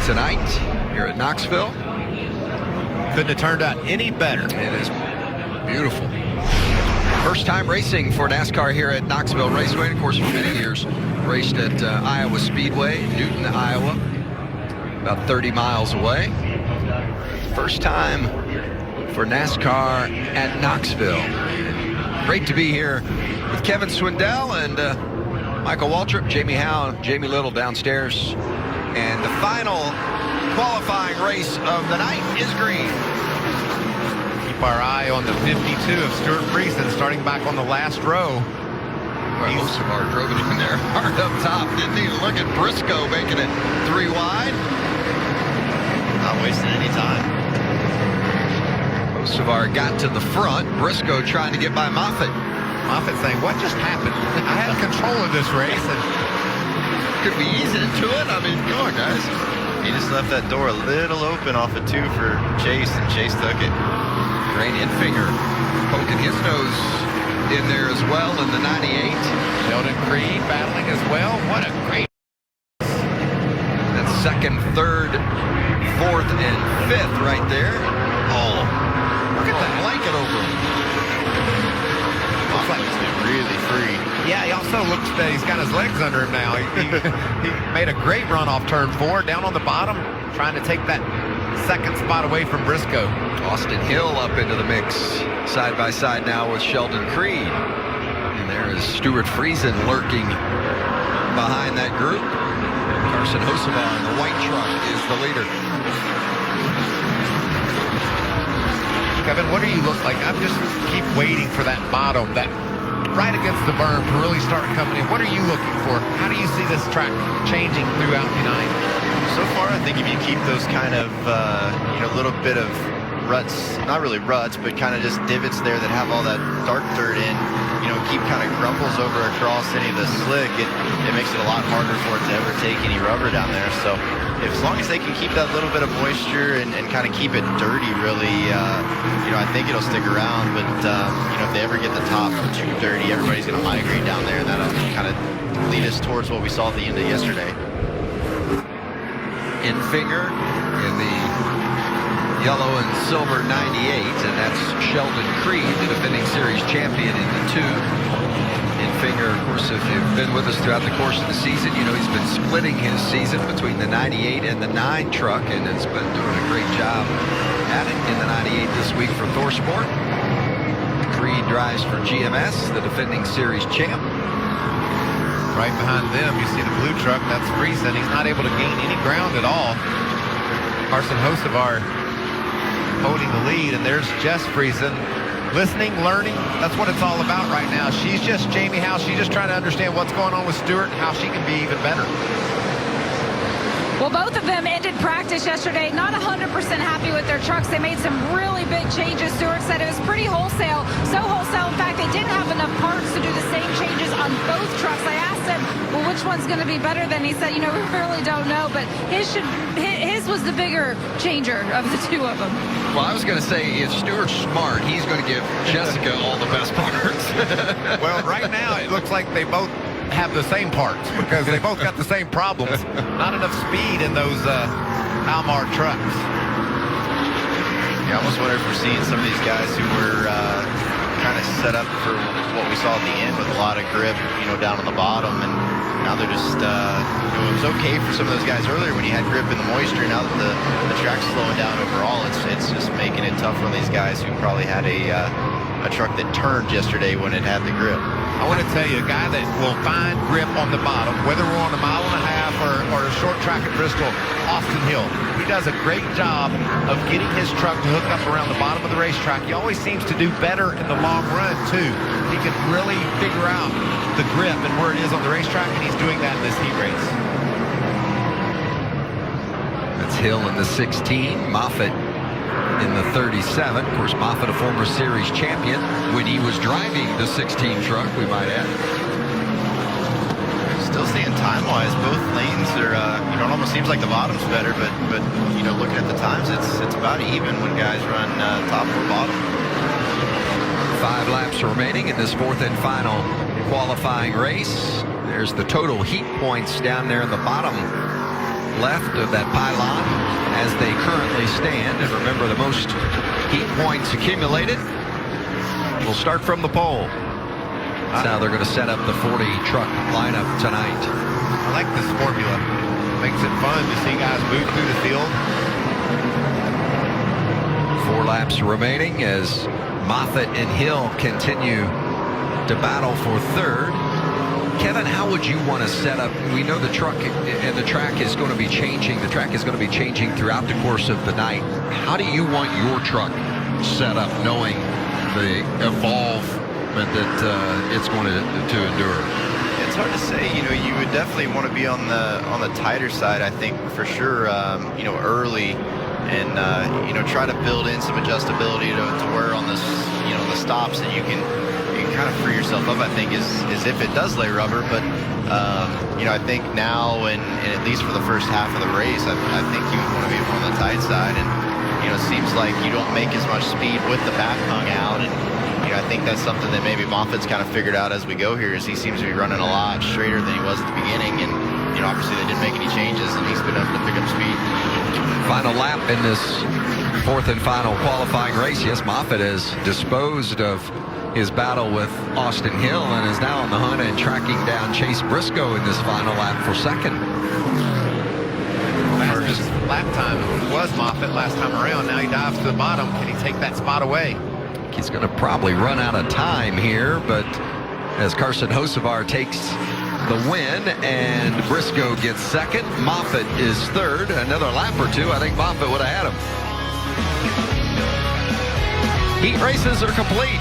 tonight here at Knoxville. Couldn't have turned out any better. It is beautiful. First time racing for NASCAR here at Knoxville Raceway. Of course, for many years, raced at Iowa Speedway, Newton, Iowa, about 30 miles away. First time for NASCAR at Knoxville. Great to be here with Kevin Swindell and Michael Waltrip, Jamie Howe, Jamie Little downstairs. And the final qualifying race of the night is green. Keep our eye on the 52 of Stuart Friesen starting back on the last row. Well, Hocevar drove it in there hard up top, didn't he? Look at Briscoe making it 3 wide. Not wasting any time. Hocevar got to the front. Briscoe trying to get by Moffitt. Moffitt saying, what just happened? I had control of this race. And could be easing into it. I mean, come on, guys. He just left that door a little open off of 2 for Chase, and Chase took it. Great Enfinger poking his nose in there as well in the 98. Sheldon Creed battling as well. What a great. That's second, third, fourth, and fifth right there. Oh, look at that blanket over him. Looks like he's been really free. Yeah, he also looks that he's got his legs under him now. He made a great run off turn 4, down on the bottom, trying to take that second spot away from Briscoe. Austin Hill up into the mix, side by side now with Sheldon Creed. And there is Stuart Friesen lurking behind that group. Carson Hocevar in the white truck is the leader. Kevin, what do you look like? I'm just keep waiting for that bottom, that right against the berm to really start coming in. What are you looking for? How do you see this track changing throughout the night? So far, I think if you keep those kind of, little bit of ruts, not really ruts, but kind of just divots there that have all that dark dirt in, keep kind of crumples over across any of the slick, it makes it a lot harder for it to ever take any rubber down there. So as long as they can keep that little bit of moisture and kind of keep it dirty, really, I think it'll stick around. But, if they ever get the top too dirty, everybody's going to migrate down there, and that'll kind of lead us towards what we saw at the end of yesterday. Enfinger in the yellow and silver 98, and that's Sheldon Creed, the defending series champion in the 2. Enfinger, of course, if you've been with us throughout the course of the season, he's been splitting his season between the 98 and the 9 truck, and has been doing a great job at it in the 98 this week for ThorSport. Creed drives for GMS, the defending series champ. Right behind them, you see the blue truck. That's Friesen. He's not able to gain any ground at all. Carson Hocevar holding the lead, and there's Jess Friesen. Listening, learning, that's what it's all about right now. She's just Jamie Howe. She's just trying to understand what's going on with Stuart and how she can be even better. Well, both of them ended practice yesterday not 100% happy with their trucks. They made some really big changes. Stuart said it was pretty wholesale. So wholesale, in fact, they didn't have enough parts to do the same changes on both trucks. I asked him, well, which one's going to be better than? He said, we really don't know, but his was the bigger changer of the 2 of them. Well, I was going to say, if Stuart's smart, he's going to give Jessica all the best parts. Well, right now, it looks like they both have the same parts because they both got the same problems. Not enough speed in those Almar trucks. Yeah, I almost wonder if we're seeing some of these guys who were kind of set up for what we saw at the end with a lot of grip, down on the bottom, and now they're just, it was okay for some of those guys earlier when you had grip in the moisture. Now that the track's slowing down overall, it's just making it tough for these guys who probably had a truck that turned yesterday when it had the grip. I want to tell you, a guy that will find grip on the bottom, whether we're on a 1.5 miles or a short track at Bristol, Austin Hill. He does a great job of getting his truck to hook up around the bottom of the racetrack. He always seems to do better in the long run, too. He can really figure out the grip and where it is on the racetrack, and he's doing that in this heat race. That's Hill in the 16, Moffitt in the 37. Of course, Moffitt, a former series champion when he was driving the 16 truck, we might add. Still seeing time-wise, both lanes are, it almost seems like the bottom's better, but looking at the times, it's about even when guys run top or bottom. 5 laps remaining in this 4th and final qualifying race. There's the total heat points down there in the bottom left of that pylon as they currently stand. And remember, the most heat points accumulated will start from the pole. That's how they're going to set up the 40 truck lineup tonight. I like this formula. Makes it fun to see guys move through the field. 4 laps remaining as Moffitt and Hill continue to battle for third. Kevin, how would you want to set up? We know the truck and the track is going to be changing. The track is going to be changing throughout the course of the night. How do you want your truck set up, knowing the evolvement that it's going to endure? It's hard to say. You would definitely want to be on the tighter side, I think, for sure. Early, and try to build in some adjustability to where on this, the stops that you can kind of free yourself up. I think is if it does lay rubber, but I think now and at least for the first half of the race, I think you would want to be on the tight side, and it seems like you don't make as much speed with the back hung out, and I think that's something that maybe Moffitt's kind of figured out as we go here, is he seems to be running a lot straighter than he was at the beginning, and obviously they didn't make any changes, and he's been able to pick up speed. Final lap in this 4th and final qualifying race. Yes, Moffitt has disposed of his battle with Austin Hill and is now on the hunt and tracking down Chase Briscoe in this final lap for second. Fastest lap time was Moffitt last time around. Now he dives to the bottom. Can he take that spot away? He's going to probably run out of time here, but as Carson Hocevar takes the win and Briscoe gets second, Moffitt is third. Another lap or two, I think Moffitt would have had him. Heat races are complete.